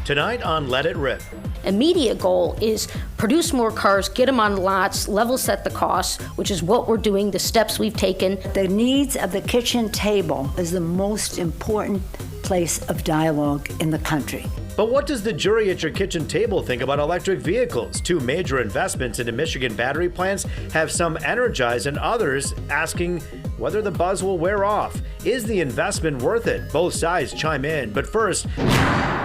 Tonight on Let It Rip. Immediate goal is produce more cars, get them on lots, level set the costs, which is what we're doing, the steps we've taken. The needs of the kitchen table is the most important place of dialogue in the country. But what does the jury at your kitchen table think about electric vehicles? Two major investments into Michigan battery plants have some energized and others asking whether the buzz will wear off. Is the investment worth it? Both sides chime in. But first,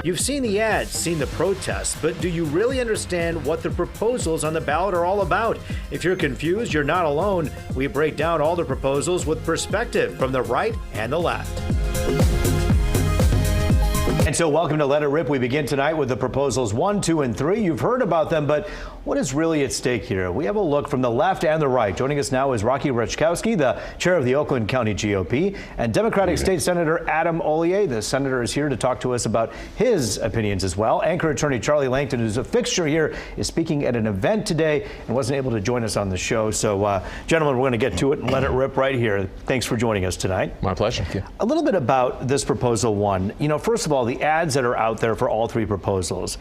you've seen the ads, seen the protests, but do you really understand what the proposals on the ballot are all about? If you're confused, you're not alone. We break down all the proposals with perspective from the right and the left. And so welcome to Let It Rip. We begin tonight with the proposals 1, 2, and 3. You've heard about them, but what is really at stake here? We have a look from the left and the right. Joining us now is Rocky Rechkowski, the chair of the Oakland County GOP, and Democratic State Senator Adam Ollier. The senator is here to talk to us about his opinions as well. Anchor attorney Charlie Langton, who's a fixture here, is speaking at an event today and wasn't able to join us on the show. So, gentlemen, we're going to get to it and let it rip right here. Thanks for joining us tonight. My pleasure. A little bit about this proposal 1. You know, first of all, the ads that are out there for all 3 proposals,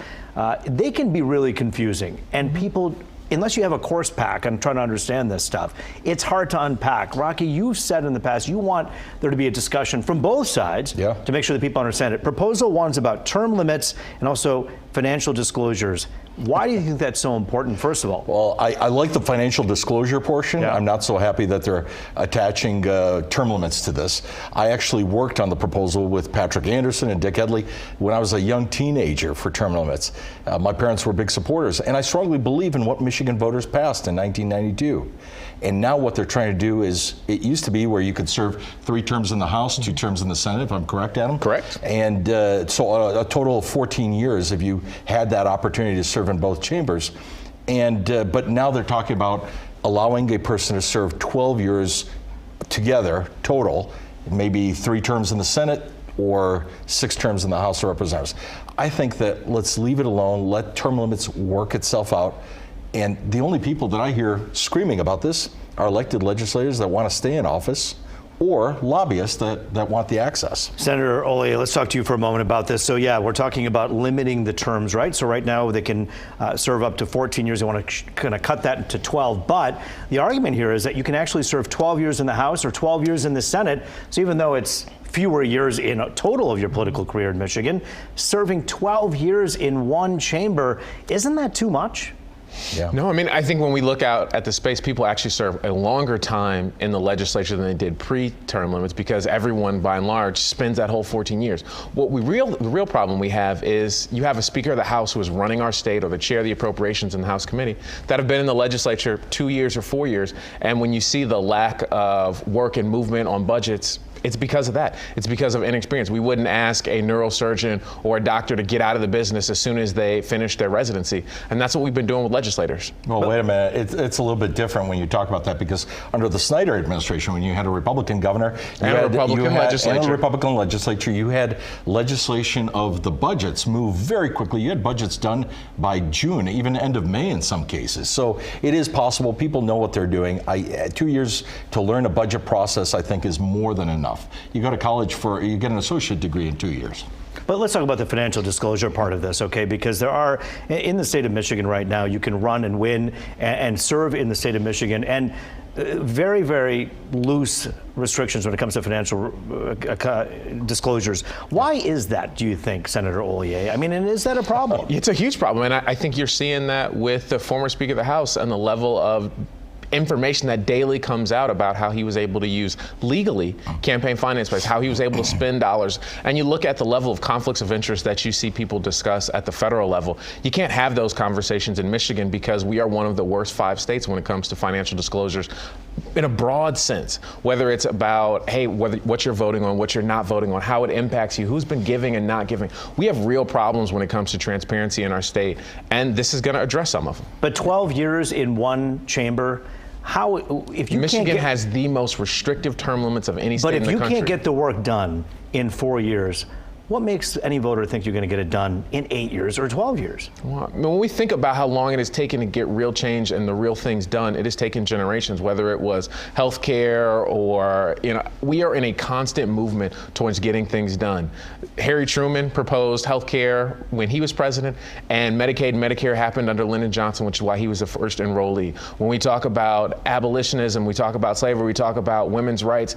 they can be really confusing. And people, unless you have a course pack on trying to understand this stuff, it's hard to unpack. Rocky, you've said in the past you want there to be a discussion from both sides to make sure that people understand it. Proposal 1's about term limits and also financial disclosures. Why do you think that's so important, first of all? Well, I like the financial disclosure portion. I'm not so happy that they're attaching term limits to this. I actually worked on the proposal with Patrick Anderson and Dick Headley when I was a young teenager for term limits. My parents were big supporters, and I strongly believe in what Michigan voters passed in 1992. And now what they're trying to do is, it used to be where you could serve 3 terms in the House, 2 terms in the Senate, if I'm correct, Adam? Correct. And so a total of 14 years if you had that opportunity to serve in both chambers. And but now they're talking about allowing a person to serve 12 years together, total, maybe 3 terms in the Senate or 6 terms in the House of Representatives. I think that let's leave it alone, let term limits work itself out. And the only people that I hear screaming about this are elected legislators that want to stay in office or lobbyists that want the access. Senator Ollier, let's talk to you for a moment about this. So yeah, we're talking about limiting the terms, right? So right now they can serve up to 14 years. They want to kind of cut that to 12. But the argument here is that you can actually serve 12 years in the House or 12 years in the Senate. So even though it's fewer years in a total of your political career in Michigan, serving 12 years in one chamber, isn't that too much? Yeah. No, I mean, I think when we look out at the space, people actually serve a longer time in the legislature than they did pre-term limits because everyone, by and large, spends that whole 14 years. The real problem we have is you have a Speaker of the House who is running our state or the chair of the appropriations in the House committee that have been in the legislature 2 years or 4 years. And when you see the lack of work and movement on budgets, it's because of that. It's because of inexperience. We wouldn't ask a neurosurgeon or a doctor to get out of the business as soon as they finish their residency. And that's what we've been doing with legislators. Well, wait a minute. It's a little bit different when you talk about that because under the Snyder administration, when you had a Republican governor and a Republican legislature, you had legislation of the budgets move very quickly. You had budgets done by June, even end of May in some cases. So it is possible. People know what they're doing. 2 years to learn a budget process, I think, is more than enough. You go to college you get an associate degree in 2 years. But let's talk about the financial disclosure part of this, okay? Because there are, in the state of Michigan right now, you can run and win and serve in the state of Michigan, and very, very loose restrictions when it comes to financial disclosures. Why is that, do you think, Senator Ollier? I mean, and is that a problem? It's a huge problem, and I think you're seeing that with the former Speaker of the House and the level of information that daily comes out about how he was able to use legally campaign finance plays, how he was able to spend dollars. And you look at the level of conflicts of interest that you see people discuss at the federal level. You can't have those conversations in Michigan because we are one of the worst 5 states when it comes to financial disclosures in a broad sense, whether it's about, hey, what you're voting on, what you're not voting on, how it impacts you, who's been giving and not giving. We have real problems when it comes to transparency in our state, and this is going to address some of them. But 12 years in one chamber, if you Michigan has the most restrictive term limits of any state in the country. But if you can't get the work done in 4 years, What makes any voter think you're going to get it done in 8 years or 12 years? Well, when we think about how long it has taken to get real change and the real things done, it has taken generations, whether it was healthcare or, we are in a constant movement towards getting things done. Harry Truman proposed healthcare when he was president, and Medicaid and Medicare happened under Lyndon Johnson, which is why he was the first enrollee. When we talk about abolitionism, we talk about slavery, we talk about women's rights,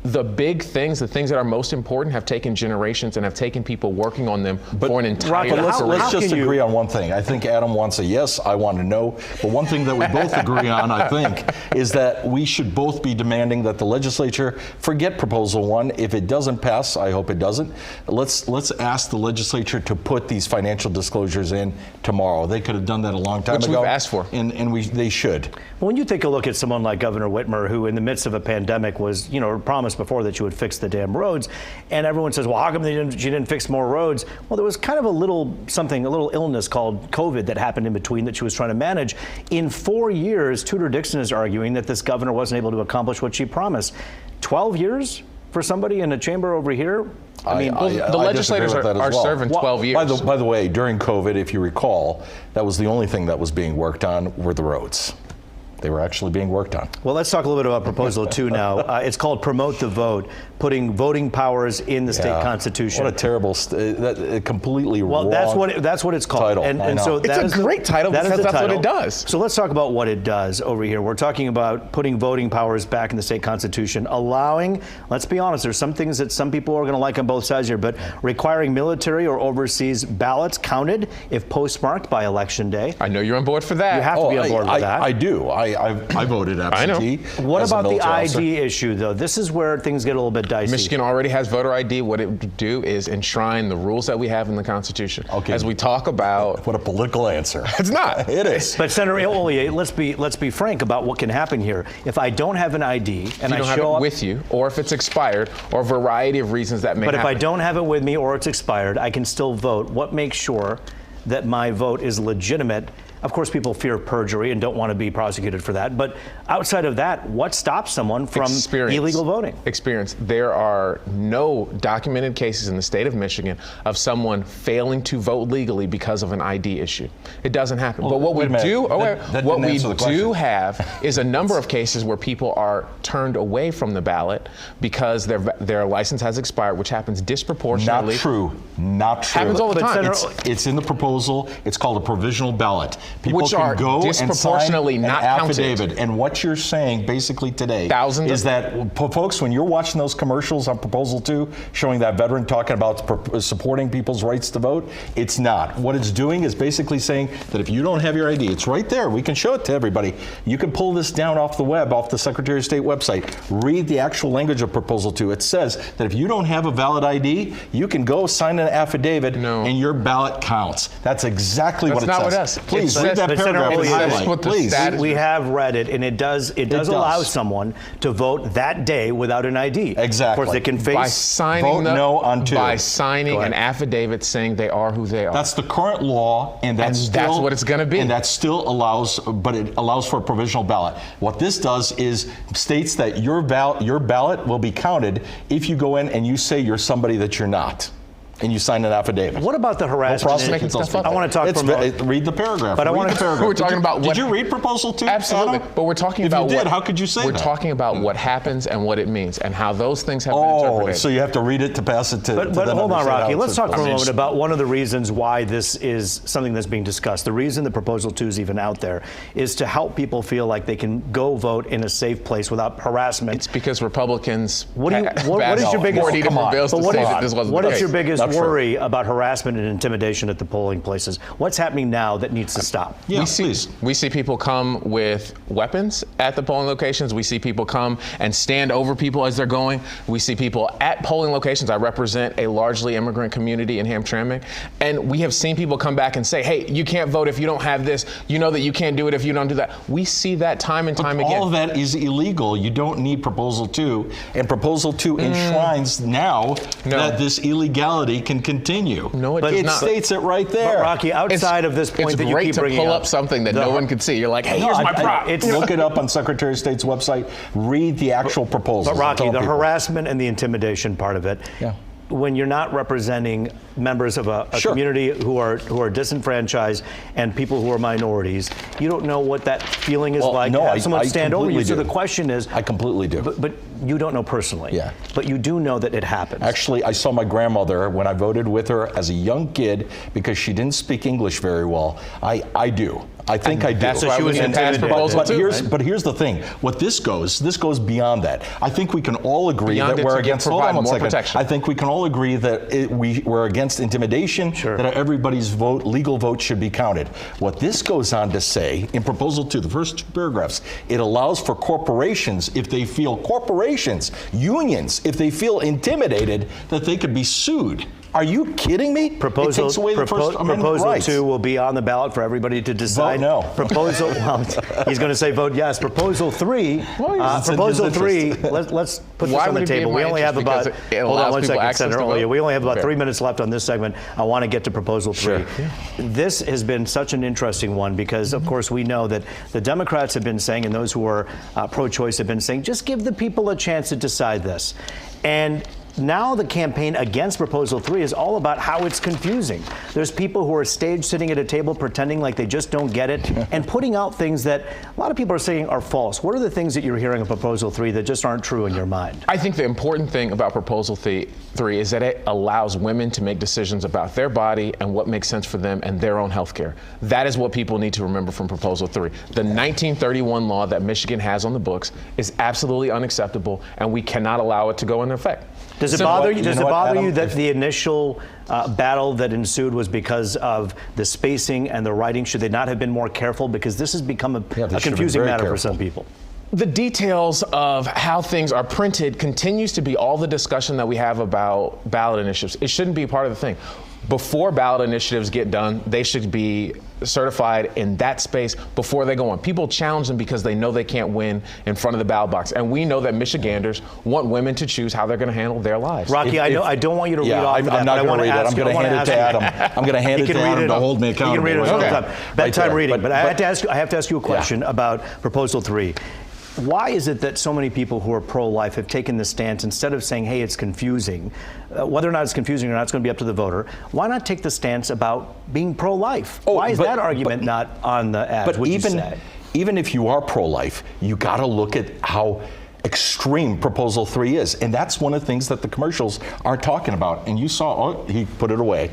the big things, the things that are most important have taken generations and have taken people working on them for an entire Rocky, let's just agree on one thing. I think Adam wants a yes, I want a no. But one thing that we both agree on, I think, is that we should both be demanding that the legislature forget Proposal 1. If it doesn't pass, I hope it doesn't, let's ask the legislature to put these financial disclosures in tomorrow. They could have done that a long time ago. Which we've asked for. And they should. Well, when you take a look at someone like Governor Whitmer, who in the midst of a pandemic was, promised before that she would fix the damn roads, and everyone says, well, how come she didn't fix more roads? Well, there was kind of a little illness called COVID that happened in between that she was trying to manage. In 4 years, Tudor Dixon is arguing that this governor wasn't able to accomplish what she promised. 12 years for somebody in a chamber over here? I mean, the legislators are serving 12 years. By the way, during COVID, if you recall, that was the only thing that was being worked on were the roads. They were actually being worked on. Well, let's talk a little bit about Proposal 2 now. It's called Promote the Vote, putting voting powers in the state constitution. What a terrible, completely wrong that's what it's called. Title. And so it's a great title because that's what it does. So let's talk about what it does over here. We're talking about putting voting powers back in the state constitution, allowing, let's be honest, there's some things that some people are going to like on both sides here, but requiring military or overseas ballots counted if postmarked by Election Day. I know you're on board for that. You have to be on board with that. I do. I voted absentee. I know. What about the ID issue, though? This is where things get a little bit dicey. Michigan already has voter ID. What it would do is enshrine the rules that we have in the Constitution. Okay. As we talk about... What a political answer. It's not. It is. But Senator Ollier, let's be frank about what can happen here. If I don't have an ID and I don't have it with you, or if it's expired, or a variety of reasons that may happen. But if I don't have it with me or it's expired, I can still vote. What makes sure that my vote is legitimate? Of course, people fear perjury and don't want to be prosecuted for that. But outside of that, what stops someone from illegal voting? Experience. There are no documented cases in the state of Michigan of someone failing to vote legally because of an ID issue. It doesn't happen. But what we do have is a number of cases where people are turned away from the ballot because their license has expired, which happens disproportionately. Not true. Not true. Happens all the time. It's in the proposal. It's called a provisional ballot. People which can are go disproportionately and sign not an counted. affidavit. And what you're saying basically today is that folks, when you're watching those commercials on Proposal 2 showing that veteran talking about supporting people's rights to vote, it's not. What it's doing is basically saying that if you don't have your ID, it's right there. We can show it to everybody. You can pull this down off the web, off the Secretary of State website. Read the actual language of Proposal 2. It says that if you don't have a valid ID, you can go sign an affidavit and your ballot counts. That's exactly what it says. That's not what it says. Please read that paragraph and highlight. Please. We have read it, and it does allow someone to vote that day without an ID. Exactly. Of course, they can face by signing an affidavit saying they are who they are. That's the current law, and that's what it's going to be. And that still allows, but it allows for a provisional ballot. What this does is states that your ballot will be counted if you go in and you say you're somebody that you're not. And you sign an affidavit. What about the harassment? I want to talk read the paragraph. But we're talking about did you read Proposal 2? Absolutely. Adam? But we're talking about if you did, how could you say we're that? talking about what happens and what it means and how those things have been interpreted. So you have to read it to pass it to But hold on, Rocky. Let's talk for a moment about one of the reasons why this is something that's being discussed. The reason the Proposal 2 is even out there is to help people feel like they can go vote in a safe place without harassment. It's because Republicans what is your biggest worry about harassment and intimidation at the polling places? What's happening now that needs to stop? Yeah, we see people come with weapons at the polling locations. We see people come and stand over people as they're going. We see people at polling locations. I represent a largely immigrant community in Hamtramck, and we have seen people come back and say, hey, you can't vote if you don't have this. You know that you can't do it if you don't do that. We see that time and time again. All of that is illegal. You don't need Proposal 2, and Proposal 2 enshrines now that this illegality can continue. No, it does not. It states it right there. But Rocky, outside of this point that you keep bringing up, it's great to pull up something that no one can see. You're like, hey, here's my prop. Look it up on Secretary of State's website. Read the actual proposal. But Rocky, the harassment and the intimidation part of it. Yeah. when you're not representing members of a Sure. community who are disenfranchised and people who are minorities, you don't know what that feeling is Well, like no, to have I someone stand over you. completely So do. the question is, I completely do. but you don't know personally. Yeah. But you do know that it happens. Actually, I saw my grandmother when I voted with her as a young kid because she didn't speak English very well. I do. I think I do. That's why she we was can pass intimidated. proposal But two. here's the thing. What this goes beyond that. I think we can all agree Beyond that it we're to against. provide Hold on one more second. protection. I think we can all agree that we're against intimidation. Sure. That everybody's legal vote should be counted. What this goes on to say in Proposal 2, the first two paragraphs, it allows for corporations, if they feel unions, if they feel intimidated, that they could be sued. Are you kidding me? It takes away the First Amendment proposal rights. 2 will be on the ballot for everybody to decide. Vote no. Proposal, well, he's going to say vote yes. Proposal 3, it's in proposal his 3, interest. let's put this Why on the would it be in table. We my only have interest? about, Because it hold on allows one people second, access Senator to Ollier. vote? We only have about Okay. 3 minutes left on this segment. I want to get to proposal 3. Sure. This has been such an interesting one because, of course, we know that the Democrats have been saying, and those who are pro-choice have been saying, just give the people a chance to decide this. And now the campaign against Proposal 3 is all about how it's confusing. There's people who are stage sitting at a table pretending like they just don't get it and putting out things that a lot of people are saying are false. What are the things that you're hearing of Proposal 3 that just aren't true in your mind? I think the important thing about Proposal 3 is that it allows women to make decisions about their body and what makes sense for them and their own health care. That is what people need to remember from Proposal 3. The 1931 law that Michigan has on the books is absolutely unacceptable, and we cannot allow it to go into effect. Does it Simple. bother you? You Does know it what, bother Adam? you that the initial battle that ensued was because of the spacing and the writing? Should they not have been more careful? Because this has become a they should have been confusing very matter for careful. some people. The details of how things are printed continues to be all the discussion that we have about ballot initiatives. It shouldn't be part of the thing. Before ballot initiatives get done, they should be certified in that space before they go on. People challenge them because they know they can't win in front of the ballot box. And we know that Michiganders want women to choose how they're going to handle their lives. Rocky, I don't want you to read off of that. I'm not going to read it. I'm going to hand it to Adam. I'm going to hand it to Adam to hold me You accountable. can read it Right sometime. there. Bedtime Right there. reading. But I have to ask you a question about Proposal 3. Why is it that so many people who are pro-life have taken this stance instead of saying, hey, it's confusing, whether or not it's confusing or not, it's going to be up to the voter. Why not take the stance about being pro-life? Why is that argument not on the ads? But would you say? even if you are pro-life, you got to look at how extreme Proposal 3 is. And that's one of the things that the commercials aren't talking about. And you saw, he put it away.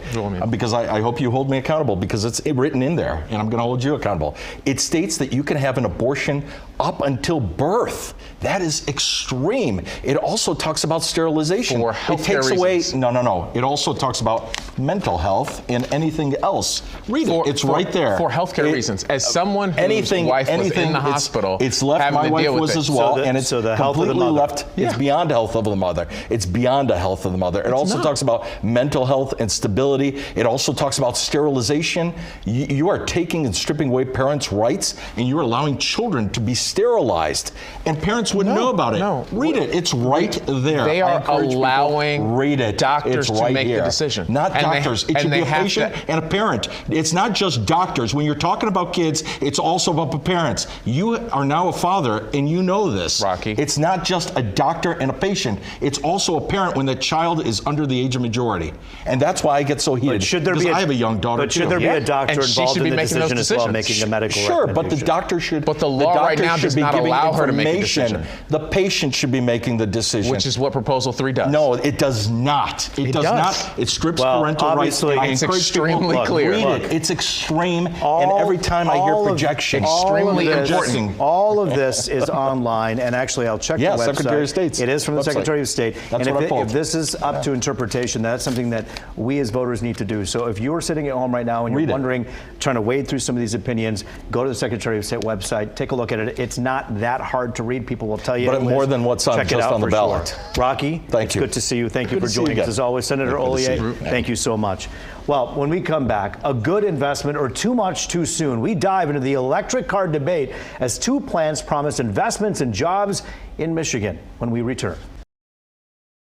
Because I hope you hold me accountable because it's written in there and I'm going to hold you accountable. It states that you can have an abortion up until birth. That is extreme. It also talks about sterilization. For it healthcare takes away, reasons. no. It also talks about mental health and anything else. Read it. It's right there. For healthcare reasons. As someone whose wife was in the hospital, it's left. having My to wife deal with was it. as well, So and it's the health of the completely mother. left. It's beyond the health of the mother. It's beyond the health of the mother. It also talks about mental health and stability. It also talks about sterilization. You are taking and stripping away parents' rights, and you're allowing children to be sterilized, and parents wouldn't know about it. No. Read it. It's right there. They I are encourage people, allowing read it. doctors It's to right make the here. decision. Not And they- doctors. It and should they be a have patient to- and a parent. It's not just doctors. When you're talking about kids, it's also about the parents. You are now a father, and you know this. Rocky. It's not just a doctor and a patient. It's also a parent when the child is under the age of majority. And that's why I get so heated. But should there because be I have a young daughter, But should too. there be Yeah. a doctor And she involved should in be the making those decision as well, decisions. making a medical Sure, but the recommendation? doctor should. But the law right doctor now should does be not giving allow her to make a information. decision. The patient should be making the decision. Which is what Proposal 3 does. No, it does not. It does does. not. It strips Well, parental rights. obviously, I it's encourage people, extremely look, clear. Read Look. it. It's extreme, and every time I hear projection, Extremely important. All of this is online, and actually, I'll check Yeah, the website. Secretary of State's It is from the website. Secretary of State. That's and what I pulled. if this is up to interpretation, that's something that we as voters need to do. So if you're sitting at home right now and you're Read it. wondering, trying to wade through some of these opinions, go to the Secretary of State website, take a look at it. It's not that hard to read. People will tell you. But it more is. than what's on- Check it just out on the for ballot. Sure. Rocky, Thank it's you. good to see you. Thank you Good for to see you joining us again. as always, Senator Good to see Ollier. you. Thank you so much. Well, when we come back, a good investment or too much too soon? We dive into the electric car debate as two plans promise investments and jobs in Michigan when we return.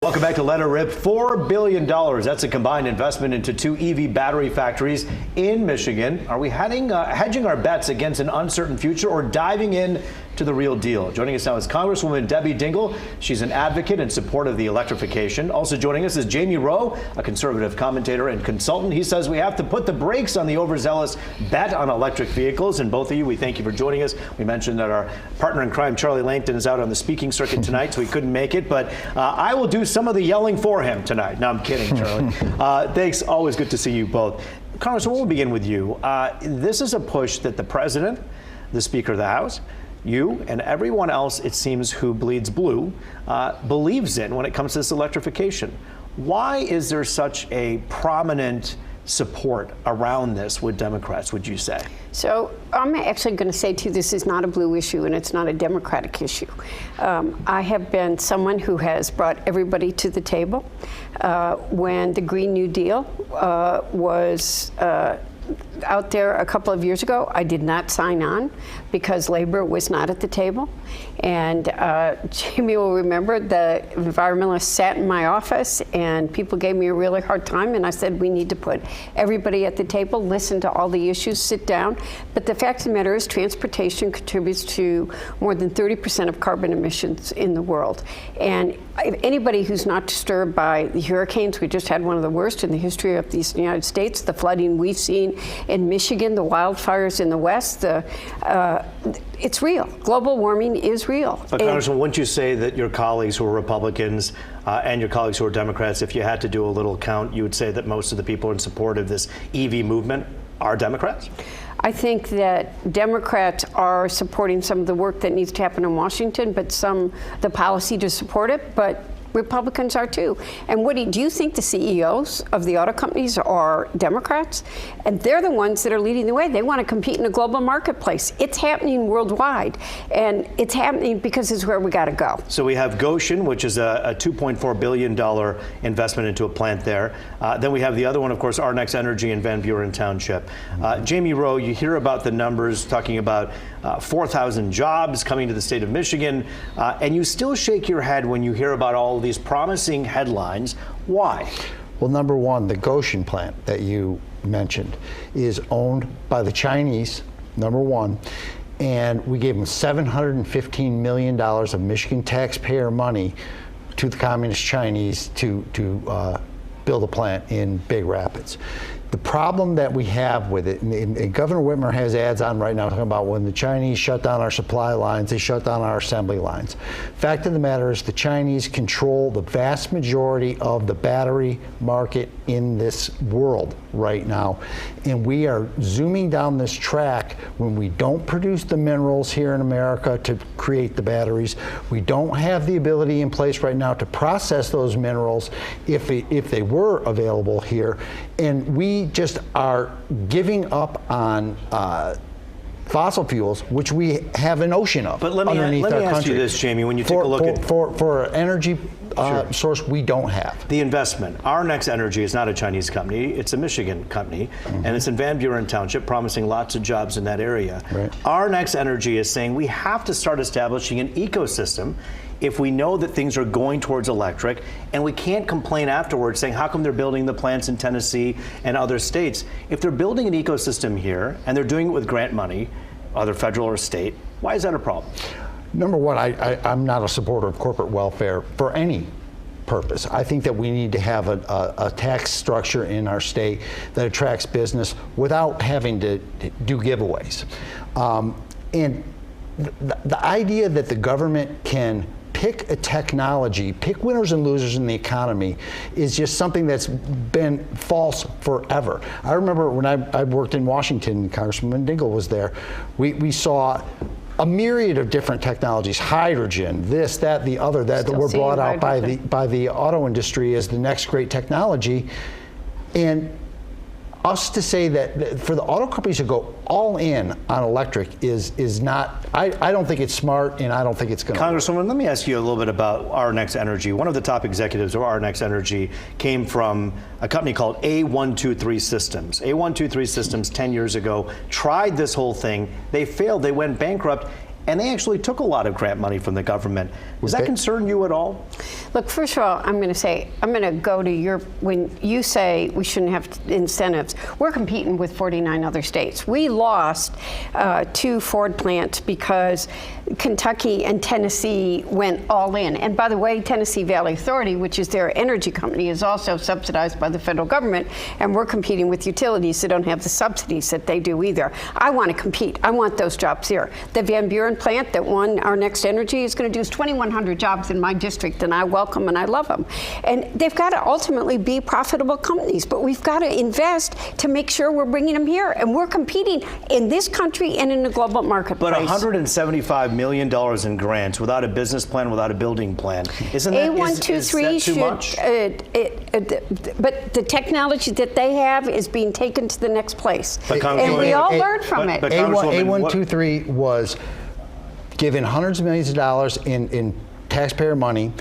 Welcome back to Let It Rip. $4 billion. That's a combined investment into two EV battery factories in Michigan. Are we hedging our bets against an uncertain future or diving in to the real deal. Joining us now is Congresswoman Debbie Dingell. She's an advocate in support of the electrification. Also joining us is Jamie Rowe, a conservative commentator and consultant. He says we have to put the brakes on the overzealous bet on electric vehicles. And both of you, we thank you for joining us. We mentioned that our partner in crime, Charlie Langton, is out on the speaking circuit tonight, so he couldn't make it. But I will do some of the yelling for him tonight. No, I'm kidding, Charlie. Thanks. Always good to see you both. Congressman, we'll begin with you. This is a push that the president, the Speaker of the House, you, and everyone else, it seems, who bleeds blue, believes in when it comes to this electrification. Why is there such a prominent support around this with Democrats, would you say? So I'm actually going to say to you, this is not a blue issue and it's not a Democratic issue. I have been someone who has brought everybody to the table. When the Green New Deal was out there a couple of years ago, I did not sign on because labor was not at the table. And Jamie will remember the environmentalists sat in my office and people gave me a really hard time, and I said we need to put everybody at the table, listen to all the issues, sit down. But the fact of the matter is transportation contributes to more than 30% of carbon emissions in the world. And anybody who's not disturbed by the hurricanes, we just had one of the worst in the history of the United States, the flooding we've seen in Michigan, the wildfires in the West, it's real. Global warming is real. But Congressman, wouldn't you say that your colleagues who are Republicans and your colleagues who are Democrats, if you had to do a little count, you would say that most of the people in support of this EV movement are Democrats? I think that Democrats are supporting some of the work that needs to happen in Washington, but the policy to support it, but Republicans are too. And Woody, do you think the CEOs of the auto companies are Democrats? And they're the ones that are leading the way. They want to compete in a global marketplace. It's happening worldwide, and it's happening because it's where we got to go. So we have Goshen, which is a $2.4 billion investment into a plant there. Then we have the other one, of course, Arnex Energy in Van Buren Township. Jamie Rowe, you hear about the numbers talking about 4,000 jobs coming to the state of Michigan, and you still shake your head when you hear about all these promising headlines. Why? Well, number one, the Goshen plant that you mentioned is owned by the Chinese, number one, and we gave them $715 million of Michigan taxpayer money to the Communist Chinese to build a plant in Big Rapids. The problem that we have with it, and Governor Whitmer has ads on right now talking about when the Chinese shut down our supply lines, they shut down our assembly lines. Fact of the matter is the Chinese control the vast majority of the battery market in this world right now. And we are zooming down this track when we don't produce the minerals here in America to create the batteries. We don't have the ability in place right now to process those minerals if they were available here. And we just are giving up on fossil fuels, which we have an ocean of. But let me ask you this, Jamie, when you take a look at for energy source, we don't have the investment. Arnex Energy is not a Chinese company; it's a Michigan company, and it's in Van Buren Township, promising lots of jobs in that area. Right. Arnex Energy is saying we have to start establishing an ecosystem if we know that things are going towards electric, and we can't complain afterwards saying how come they're building the plants in Tennessee and other states. If they're building an ecosystem here and they're doing it with grant money, either federal or state, why is that a problem? Number one, I'm not a supporter of corporate welfare for any purpose. I think that we need to have a tax structure in our state that attracts business without having to do giveaways. And the idea that the government can pick a technology, pick winners and losers in the economy, is just something that's been false forever. I remember when I worked in Washington, Congresswoman Dingell was there, we saw a myriad of different technologies, hydrogen, this, that, the other, that were brought out by the auto industry as the next great technology. And us to say that for the auto companies to go all in on electric is not, I don't think it's smart, and I don't think it's going to work. Congresswoman, let me ask you a little bit about Arnex Energy. One of the top executives of Arnex Energy came from a company called A123 Systems. A123 Systems 10 years ago tried this whole thing. They failed. They went bankrupt. and they actually took a lot of grant money from the government. Does that concern you at all? Look, first of all, I'm going to go to when you say we shouldn't have incentives, we're competing with 49 other states. We lost 2 Ford plants because Kentucky and Tennessee went all in. And by the way, Tennessee Valley Authority, which is their energy company, is also subsidized by the federal government, and we're competing with utilities that don't have the subsidies that they do either. I want to compete. I want those jobs here. The Van Buren plant that won our Next Energy is going to do 2,100 jobs in my district, and I welcome and I love them. And they've got to ultimately be profitable companies, but we've got to invest to make sure we're bringing them here, and we're competing in this country and in the global marketplace. But $175 million in grants without a business plan, without a building plan, isn't that, is that too much? But the technology that they have is being taken to the next place, and we all learn from it. A123 was given hundreds of millions of dollars in taxpayer money,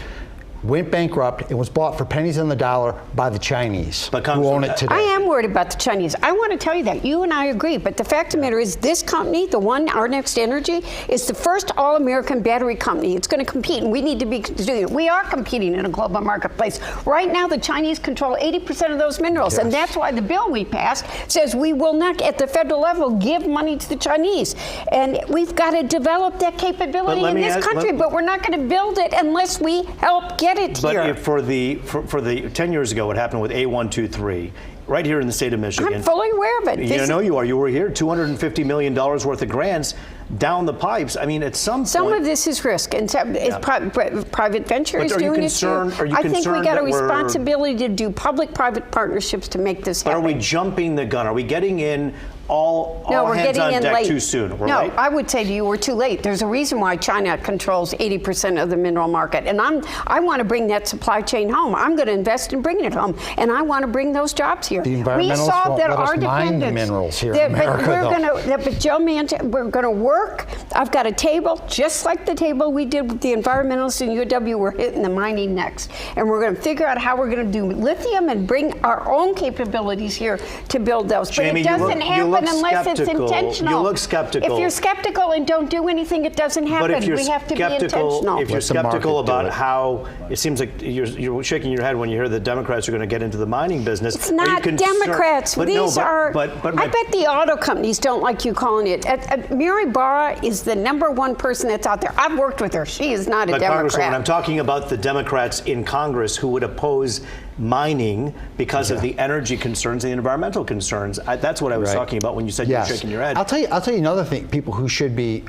went bankrupt, and was bought for pennies on the dollar by the Chinese, who own it today. I am worried about the Chinese. I want to tell you that. You and I agree. But the fact of the matter is, this company, the one, Our Next Energy, is the first all-American battery company. It's going to compete, and we need to be doing it. We are competing in a global marketplace. Right now, the Chinese control 80% of those minerals, and that's why the bill we passed says we will not, at the federal level, give money to the Chinese. And we've got to develop that capability in this country, but we're not going to build it unless we help get it here. But for the 10 years ago, what happened with A123, right here in the state of Michigan. I'm fully aware of it. You know you are. You were here. $250 million worth of grants down the pipes. I mean, at some point. Some of this is risk, and private venture is doing it too. I think we got a responsibility to do public-private partnerships to make this happen. But are we jumping the gun? Are we getting in all hands on deck too soon? No, I would say to you, we're too late. There's a reason why China controls 80% of the mineral market, and I want to bring that supply chain home. I'm going to invest in bringing it home, and I want to bring those jobs here. The environmentalists won't let us mine the minerals here in America, but Joe Manchin, we're going to work. I've got a table, just like the table we did with the environmentalists in UW. We're hitting the mining next, and we're going to figure out how we're going to do lithium and bring our own capabilities here to build those. Jamie, but it doesn't happen unless it's intentional. You look skeptical. If you're skeptical and don't do anything, it doesn't happen. But if you're we have to be intentional. If you're skeptical about how, it seems like you're shaking your head when you hear the Democrats are going to get into the mining business. It's not Democrats. But I bet the auto companies don't like you calling it. Mary Barra is the #1 person that's out there. I've worked with her. She is not a Democrat. Congresswoman, I'm talking about the Democrats in Congress who would oppose mining because of the energy concerns and the environmental concerns. That's what I was talking about when you said you're shaking your head. I'll tell you another thing. People who should be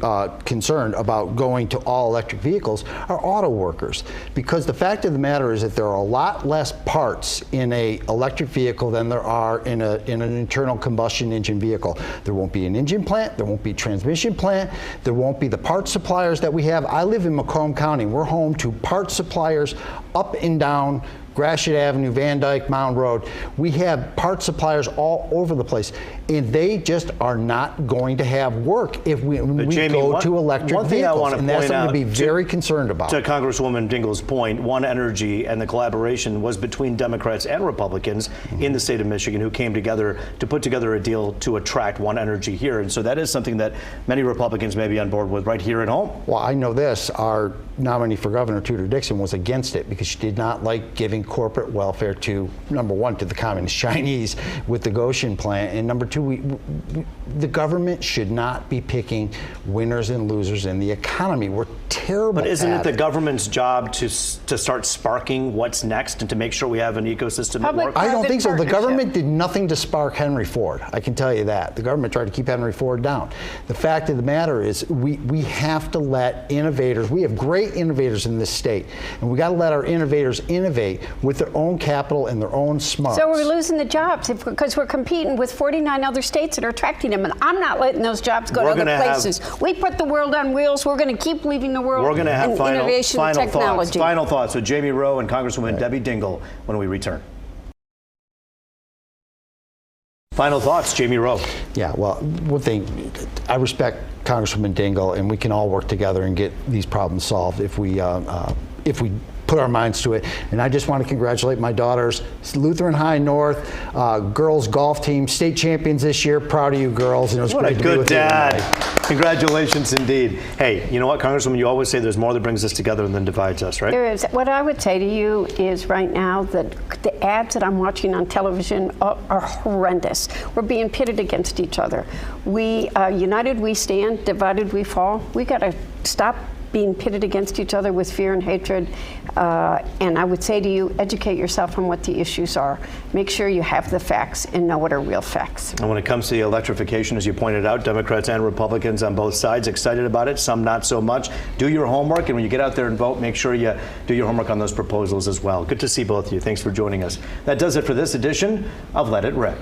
concerned about going to all electric vehicles are auto workers, because the fact of the matter is that there are a lot less parts in a electric vehicle than there are in an internal combustion engine vehicle. There won't be an engine plant, there won't be a transmission plant, there won't be the parts suppliers that we have. I live in Macomb County. We're home to parts suppliers up and down Gratiot Avenue, Van Dyke, Mound Road. We have parts suppliers all over the place, and they just are not going to have work if we go to electric vehicles, and that's something to be very concerned about. To Congresswoman Dingell's point, One Energy and the collaboration was between Democrats and Republicans in the state of Michigan who came together to put together a deal to attract One Energy here, and so that is something that many Republicans may be on board with right here at home. Well, I know this. Our nominee for governor, Tudor Dixon, was against it because she did not like giving corporate welfare to, #1, to the communist Chinese with the Goshen plant, and #2, the government should not be picking winners and losers in the economy. We're terrible. But isn't it the government's job to start sparking what's next and to make sure we have an ecosystem that works? I don't think so. The government did nothing to spark Henry Ford. I can tell you that. The government tried to keep Henry Ford down. The fact of the matter is we have to let innovators, we have great innovators in this state, and we got to let our innovators innovate with their own capital and their own smarts. So we're losing the jobs because we're competing with 49 other states that are attracting them, and I'm not letting those jobs go to other places. We put the world on wheels. We're going to keep leaving the world in innovation and technology. Final thoughts with Jamie Rowe and Congresswoman Debbie Dingell when we return. Final thoughts, Jamie Rowe. Yeah, well, one thing, I respect Congresswoman Dingell, and we can all work together and get these problems solved if we put our minds to it. And I just want to congratulate my daughters, Lutheran High North, girls golf team, state champions this year. Proud of you girls. And it was What a great to be good with you dad. tonight. Congratulations indeed. Hey, you know what, Congresswoman, you always say there's more that brings us together than divides us, right? There is. What I would say to you is right now that the ads that I'm watching on television are horrendous. We're being pitted against each other. We united we stand, divided we fall. We got to stop being pitted against each other with fear and hatred. And I would say to you, educate yourself on what the issues are. Make sure you have the facts and know what are real facts. And when it comes to the electrification, as you pointed out, Democrats and Republicans on both sides excited about it, some not so much. Do your homework, and when you get out there and vote, make sure you do your homework on those proposals as well. Good to see both of you. Thanks for joining us. That does it for this edition of Let It Rip.